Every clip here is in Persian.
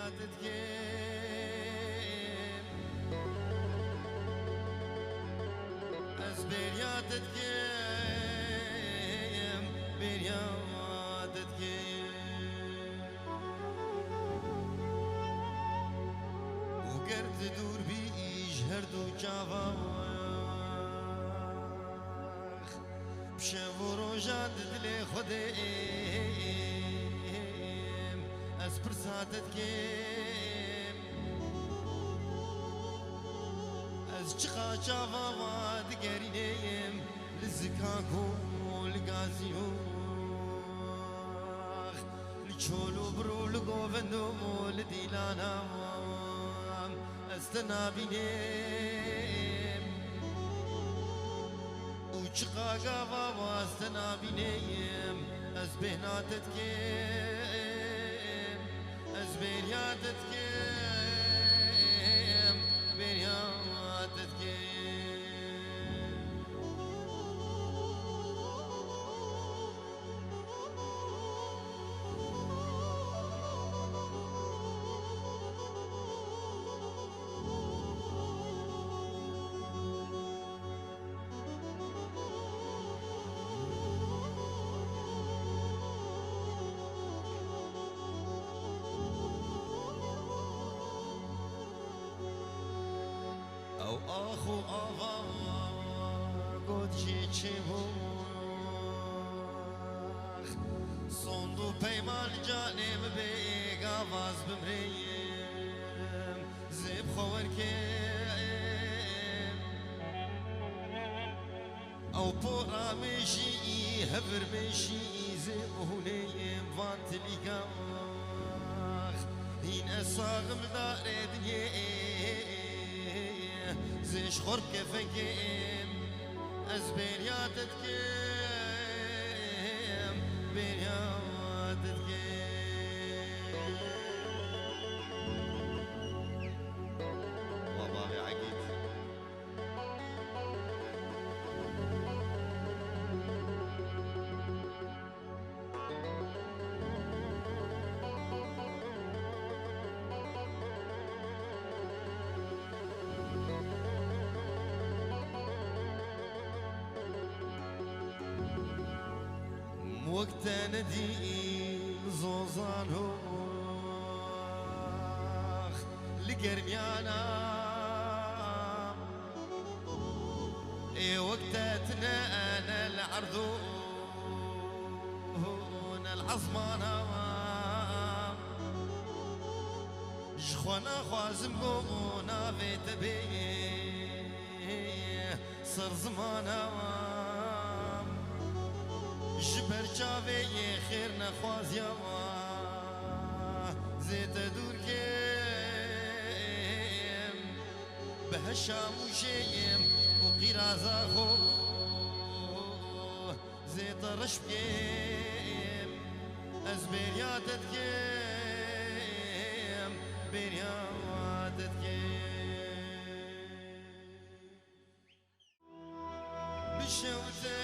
برياتك از برياتك برياتك وقرت دور بيج هردو جاواخ بشو روجات دلي خديم از برساتت از چقا جاوا دگرینیم لزکاکو لگازیوخ لچولو برو لگووندو لدیلانام از تنابینیم و چقا گاوا از تنابینیم از بهناتت کم از بریاتت کم بریاتت کم او آخو آوا گود چی بوخ صندو پیمان جانم بیگ آواز بمریم زیب خور کم او پورا میشی هفر میشی زیب هونیم وانت لیگاخ این اساغم داره دنیا زيش خرب كيفكيم از برياتت كيم برياتت كيم وبابي عقيد وقت ندي زوزان هوخ لقرميانا اي وقتتنا انا العرضون العظمانا جخوانا خوازم قونا بيت بيه صر زمانا جبر جاوه خیر نخواز یاما زیت دور کم به شاموشیم و قیرازا خو زیت رشب کم از بریاتت کم بریاتت کم بشوتم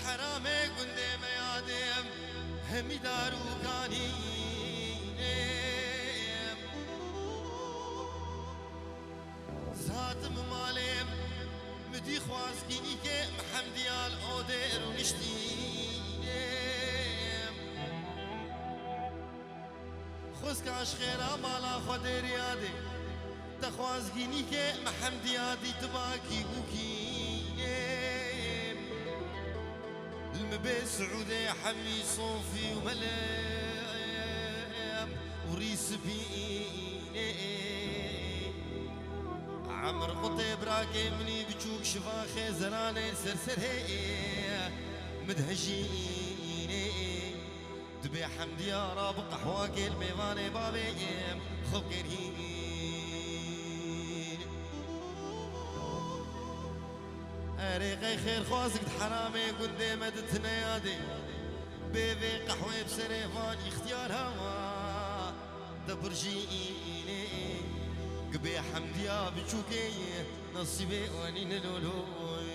حرامي قندي ميادم همي دارو كاني زاتم مالم مدي خوازكيني كي محمديال اودر ونشتيم خوزكاش خيرا مالا خودر يادي تخوازكيني كي محمديادي تباكي وكيم المبي سعودي حمي صوفي وملام وريس بيني عمر قطيب راكي مني بجوك شفاخي زراني سرسر هي مدهجيني دبي حمد يا رب قحواكي الميواني بابي خب كرهين أريقي خير خوازك حرامي قدامة تنيادي بيبي قحوي بسريفان اختيار هوا دبرجيني قبي حمد يا بتشوكي نصيبي واني نلولوي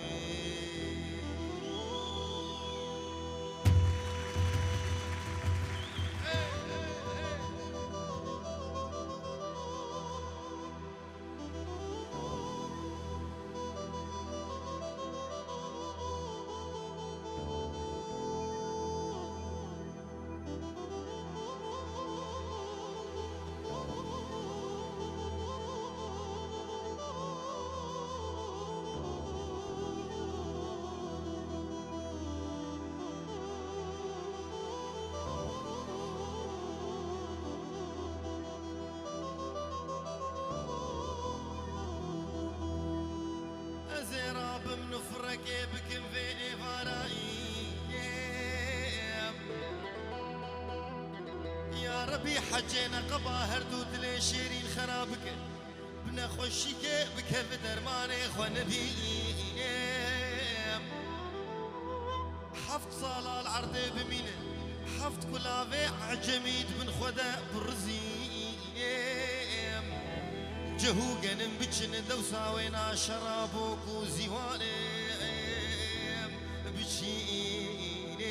بحجينا قبا هردود لي شيرين خرابك بنا خوشيك بك بدرماني خو نبيم حفت صالة العرض بمينه حفت كلافي عجميد بن خدا برزيم جهوغن بچن دوساوينا شرابوك وزيوانم بچيني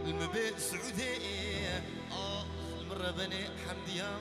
المبيت سعودي المرة بني حمديان